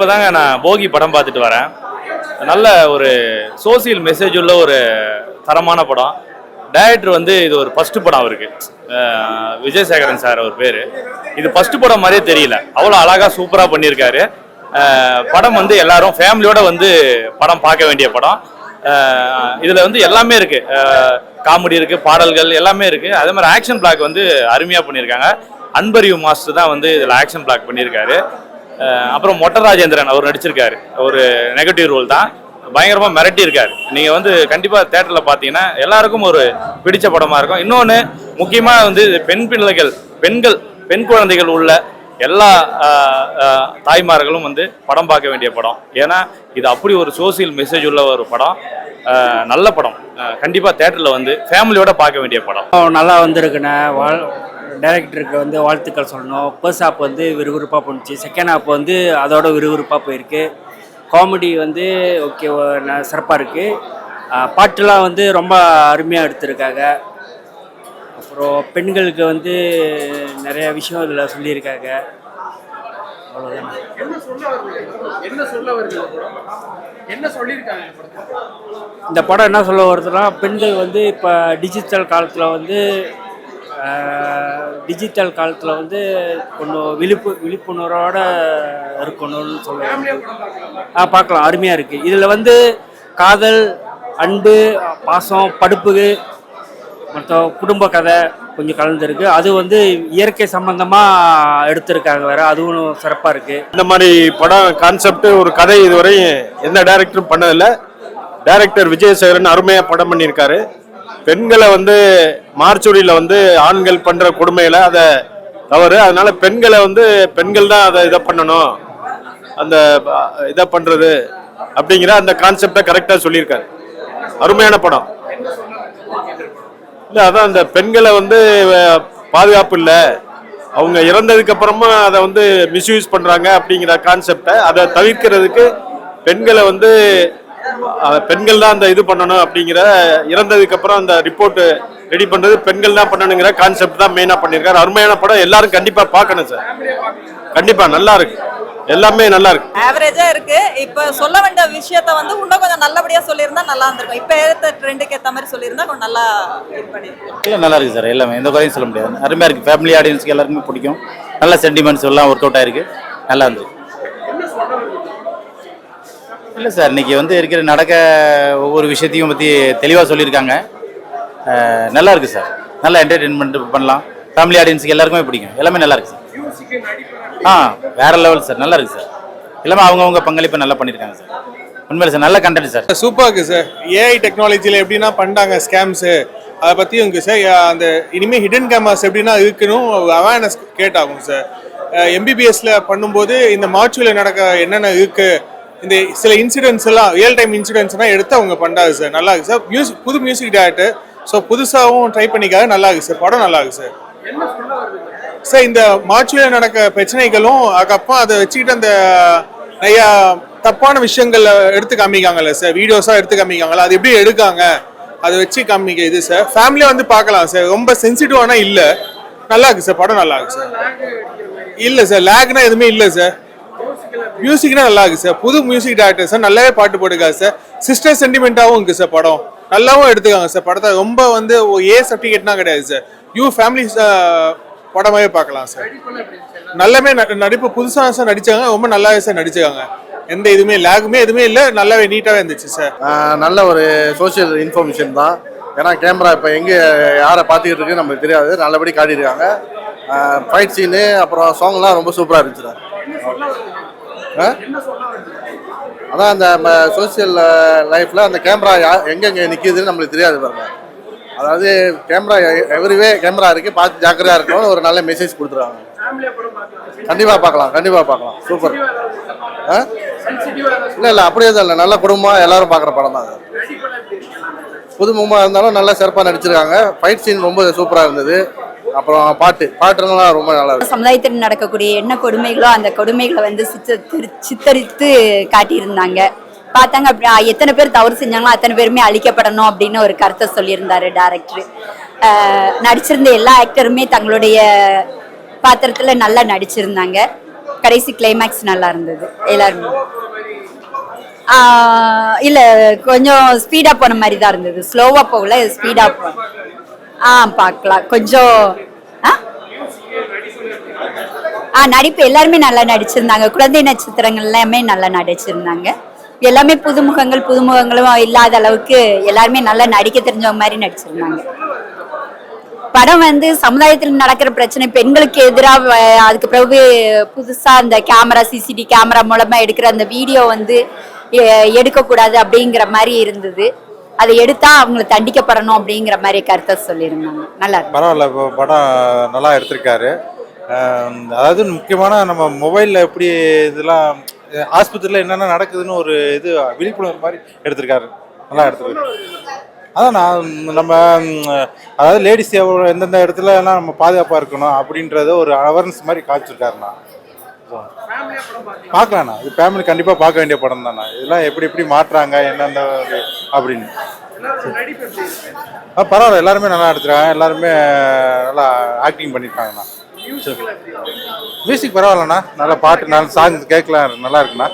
இப்போதாங்க நான் போகி படம் பார்த்துட்டு வரேன். நல்ல ஒரு சோசியல் மெசேஜ் உள்ள ஒரு தரமான படம். டைரக்டர் வந்து இது ஒரு ஃபஸ்ட்டு படம் அவருக்கு. விஜயசேகரன் சார் அவர் பேர். இது ஃபஸ்ட்டு படம் மாதிரியே தெரியல, அவ்வளோ அழகாக சூப்பராக பண்ணியிருக்காரு. படம் வந்து எல்லாரும் ஃபேமிலியோட வந்து படம் பார்க்க வேண்டிய படம். இதில் வந்து எல்லாமே இருக்குது, காமெடி இருக்குது, பாடல்கள் எல்லாமே இருக்குது. அதே மாதிரி ஆக்ஷன் பிளாக் வந்து அருமையாக பண்ணியிருக்காங்க. அன்பரியூ மாஸ்டர் தான் வந்து இதில் ஆக்ஷன் பிளாக் பண்ணியிருக்காரு. அப்புறம் மொட்ட ராஜேந்திரன் அவர் நடிச்சிருக்காரு, ஒரு நெகட்டிவ் ரோல் தான், பயங்கரமாக மிரட்டி இருக்காரு. நீங்கள் வந்து கண்டிப்பாக தேட்டரில் பார்த்தீங்கன்னா எல்லாருக்கும் ஒரு பிடிச்ச படமாக இருக்கும். இன்னொன்று முக்கியமாக வந்து பெண் குழந்தைகள் உள்ள எல்லா தாய்மார்களும் வந்து படம் பார்க்க வேண்டிய படம். ஏன்னா இது அப்படி ஒரு சோசியல் மெசேஜ் உள்ள ஒரு படம், நல்ல படம். கண்டிப்பாக தேட்டரில் வந்து ஃபேமிலியோட பார்க்க வேண்டிய படம். நல்லா வந்திருக்குண்ணே. டைரக்டருக்கு வந்து வாழ்த்துக்கள் சொல்லணும். ஃபர்ஸ்ட் ஹாப் வந்து விறுவிறுப்பாக போணுச்சு, செகண்ட் ஹாப் வந்து அதோட விறுவிறுப்பாக போயிருக்கு. காமெடி வந்து ஓகே சிறப்பாக இருக்குது. பாட்டுலாம் வந்து ரொம்ப அருமையாக எடுத்திருக்காங்க. அப்புறம் பெண்களுக்கு வந்து நிறைய விஷயம் இதில் சொல்லியிருக்காங்க. அவ்வளோதான். இந்த படம் என்ன சொல்ல வருதுன்னா, பெண்கள் வந்து இப்போ டிஜிட்டல் காலத்தில் வந்து கொஞ்சம் விழிப்புணர்வோட இருக்கணும்னு சொல்லுவாங்க. பார்க்கலாம், அருமையாக இருக்குது. இதில் வந்து காதல், அன்பு, பாசம், படுப்பு மற்ற குடும்ப கதை கொஞ்சம் கலந்துருக்கு. அது வந்து இயற்கை சம்பந்தமாக எடுத்திருக்காங்க வேறு, அதுவும் சிறப்பாக இருக்குது. இந்த மாதிரி படம் கான்செப்ட் ஒரு கதை இதுவரை எந்த டைரக்டரும் பண்ணதில்லை. டைரக்டர் விஜயசேகரன் அருமையாக படம் பண்ணியிருக்காரு. பெண்களை வந்து மார்ச்சுரியில் வந்து ஆண்கள் பண்ணுற கொடுமைகளை அதை தவறு, அதனால பெண்களை வந்து பெண்கள் தான் அதை இதை பண்ணணும், அந்த இதை பண்ணுறது அப்படிங்கிற அந்த கான்செப்டை கரெக்டாக சொல்லியிருக்காரு. அருமையான படம். இல்லை, அதான் அந்த பெண்களை வந்து பாதுகாப்பு இல்லை, அவங்க இறந்ததுக்கு அப்புறமா அதை வந்து மிஸ்யூஸ் பண்ணுறாங்க அப்படிங்கிற கான்செப்டை அதை தவிர்க்கிறதுக்கு பெண்களை வந்து பெண்கள் தான் அந்த இது பண்ணணும் அப்படிங்கிற, இறந்ததுக்கு அப்புறம் அந்த ரிப்போர்ட் ரெடி பண்றது பெண்கள் தான் பண்ணணுங்கிற கான்செப்ட் தான் மெயினா பண்ணியிருக்காரு. அருமையான படம், எல்லாரும் கண்டிப்பா பார்க்கணும் சார். கண்டிப்பா நல்லா இருக்கு, எல்லாமே நல்லா இருக்கு. ஆவரேஜா இருக்கு. இப்ப சொல்ல வேண்டிய விஷயத்த வந்து இன்னும் கொஞ்சம் நல்லபடியா சொல்லியிருந்தா நல்லா இருந்திருக்கும். இப்ப ஏத்த ட்ரெண்டுக்கு ஏற்ற மாதிரி சொல்லியிருந்தா கொஞ்சம் நல்லா இல்லை, நல்லா இருக்கு சார். எல்லாமே எந்த குறையும் சொல்ல முடியாது, அருமையா இருக்கு. ஃபேமிலி ஆடியன்ஸ்க்கு எல்லாருக்குமே பிடிக்கும். நல்ல சென்டிமெண்ட்ஸ் எல்லாம் ஒர்க் அவுட் ஆயிருக்கு, நல்லா இருந்துருக்கு. இல்லை சார், இன்றைக்கி வந்து இருக்கிற நடக்க ஒவ்வொரு விஷயத்தையும் பற்றி தெளிவாக சொல்லியிருக்காங்க. நல்லா இருக்குது சார், நல்ல என்டர்டெயின்மெண்ட் பண்ணலாம். ஃபேமிலி ஆடியன்ஸுக்கு எல்லாருக்குமே பிடிக்கும், எல்லாமே நல்லா இருக்குது சார். வேறு லெவல் சார், நல்லா இருக்குது சார். எல்லாமே அவங்கவுங்க பங்களிப்பு நல்லா பண்ணியிருக்காங்க சார். உண்மையில சார் நல்ல கண்டென்ட் சார். சூப்பராக இருக்குது சார். ஏஐ டெக்னாலஜியில் எப்படின்னா பண்ணுறாங்க ஸ்கேம்ஸு, அதை பற்றியும் இருக்குது சார். அந்த இனிமேல் ஹிடன் கேமராஸ் எப்படின்னா இருக்கணும் அவேர்னஸ் கேட்டாகும் சார். எம்பிபிஎஸ்ல பண்ணும்போது இந்த மார்ச்சுவில் நடக்க என்னென்ன இருக்குது, இந்த சில இன்சிடென்ட்ஸ் எல்லாம் ரியல் டைம் இன்சிடென்ட்ஸ்லாம் எடுத்து அவங்க பண்ணுறாங்க சார். நல்லா இருக்குது சார். புது மியூசிக் டைரக்டர், ஸோ புதுசாகவும் ட்ரை பண்ணிக்காக நல்லா இருக்குது சார். படம் நல்லா இருக்குது சார். சார் இந்த மார்ச்சுவில் நடக்க பிரச்சனைகளும் அதுக்கப்புறம் அதை வச்சுக்கிட்டு அந்த நிறையா தப்பான விஷயங்கள் எடுத்து காமிக்காங்கல்ல சார், வீடியோஸாக எடுத்து காமிக்காங்கல்ல, அது எப்படி எடுக்காங்க அதை வச்சு காமிக்க இது சார். ஃபேமிலியாக வந்து பார்க்கலாம் சார். ரொம்ப சென்சிட்டிவானா இல்லை, நல்லா இருக்குது சார். படம் நல்லா இருக்குது சார். இல்லை சார், லேக்னா எதுவுமே இல்லை சார். மியூசிக்னா நல்லா இருக்கு சார். புது மியூசிக் டைரக்டர் சார், நல்லாவே பாட்டு போட்டுக்காரு சார். சிஸ்டர் சென்டிமெண்ட்டாகவும் இருக்கு சார். படம் நல்லாவும் எடுத்துக்காங்க சார். படத்தை ரொம்ப வந்து சர்டிஃபிகேட்னா கிடையாது சார். ஃபேமிலி படமாவே பார்க்கலாம் சார். நல்லாவே நடிப்பு புதுசாக சார் நடிச்சாங்க, ரொம்ப நல்லாவே சார் நடிச்சுக்காங்க. எந்த இதுவுமே லேகுமே எதுவுமே இல்லை, நல்லாவே நீட்டாகவே இருந்துச்சு சார். நல்ல ஒரு சோசியல் இன்ஃபர்மேஷன் தான். ஏன்னா கேமரா இப்போ எங்கே யாரை பார்த்துக்கிட்டு இருக்கு நம்மளுக்கு தெரியாது, நல்லபடி காட்டியிருக்காங்க. ஃபைட் சீனு அப்புறம் சாங்லாம் ரொம்ப சூப்பராக இருந்துச்சு சார். அதான் அந்த சோசியல் லைஃப்பில் அந்த கேமரா எங்கெங்கே நிற்கிதுன்னு நம்மளுக்கு தெரியாது பாருங்க. அதாவது கேமரா எவரிவே கேமரா இருக்குது, பார்த்து ஜாக்கிரதையாக இருக்கணும்னு ஒரு நல்ல மெசேஜ் கொடுத்துருவாங்க. கண்டிப்பாக பார்க்கலாம். சூப்பர். இல்லை அப்படியே தான் இல்லை, நல்ல குடும்பமாக எல்லாரும் பார்க்குற படம் தான். புதுமுகமாக இருந்தாலும் நல்லா சிறப்பாக நடிச்சிருக்காங்க. ஃபைட் சீன் ரொம்ப சூப்பராக இருந்தது. அப்புறம் பாட்டுலாம் ரொம்ப நல்லா இருக்கு. சமுதாயத்தில் நடக்கக்கூடிய என்ன கொடுமைகளோ அந்த கொடுமைகளை வந்து சித்தரித்து காட்டியிருந்தாங்க. பார்த்தாங்க அப்படி எத்தனை பேர் தவறு செஞ்சாங்களோ அத்தனை பேருமே அழிக்கப்படணும் அப்படின்னு ஒரு கருத்தை சொல்லியிருந்தாரு டைரக்டர். நடிச்சிருந்த எல்லா ஆக்டருமே தங்களுடைய பாத்திரத்தில் நல்லா நடிச்சிருந்தாங்க. கடைசி கிளைமேக்ஸ் நல்லா இருந்தது எல்லாருமே. இல்ல கொஞ்சம் ஸ்பீடா போன மாதிரி தான் இருந்தது, ஸ்லோவா போகல, ஸ்பீடா பார்க்கலாம் கொஞ்சம். நடிப்பு எல்லாருமே நல்லா நடிச்சிருந்தாங்க, குழந்தை நட்சத்திரங்கள் எல்லாமே நல்லா நடிச்சிருந்தாங்க. எல்லாமே புதுமுகங்களும் இல்லாத அளவுக்கு எல்லாருமே நல்லா நடிக்க தெரிஞ்சவங்க மாதிரி நடிச்சிருந்தாங்க. படம் வந்து சமுதாயத்தில் நடக்கிற பிரச்சனை, பெண்களுக்கு எதிராக அதுக்கு பிறகு புதுசா அந்த கேமரா சிசிடிவி கேமரா மூலமா எடுக்கிற அந்த வீடியோ வந்து எடுக்கக்கூடாது அப்படிங்கிற மாதிரி இருந்தது. அதை எடுத்தா அவங்களை தண்டிக்கப்படணும் அப்படிங்கிற மாதிரி கருத்தை சொல்லியிருந்தாங்க. நல்லா இருக்கு. பரவாயில்ல, இப்போ படம் நல்லா எடுத்திருக்காரு. அதாவது முக்கியமான நம்ம மொபைலில் எப்படி இதெல்லாம் ஆஸ்பத்திரியில் என்னென்ன நடக்குதுன்னு ஒரு இது விழிப்புணர்வு மாதிரி எடுத்திருக்காரு. நல்லா எடுத்திருக்காரு. அதான் நம்ம அதாவது லேடிஸ் எந்தெந்த இடத்துல எல்லாம் நம்ம பாதுகாப்பாக இருக்கணும் அப்படின்றத ஒரு அவேர்னஸ் மாதிரி காமிச்சிருக்காருண்ணா. பார்க்கலாண்ணா, இது ஃபேமிலி கண்டிப்பாக பார்க்க வேண்டிய படம் தாண்ணா. இதெல்லாம் எப்படி எப்படி மாற்றுறாங்க என்னென்ன அப்படின்னு. பரவாயில்ல, எல்லாருமே நல்லா எடுத்துருக்காங்க, எல்லாருமே நல்லா ஆக்டிங் பண்ணியிருக்காங்கண்ணா. மியூசிக் பரவாயில்லண்ணா, நல்லா பாட்டு, நல்லா சாங் கேட்கலாம், நல்லா இருக்குண்ணா.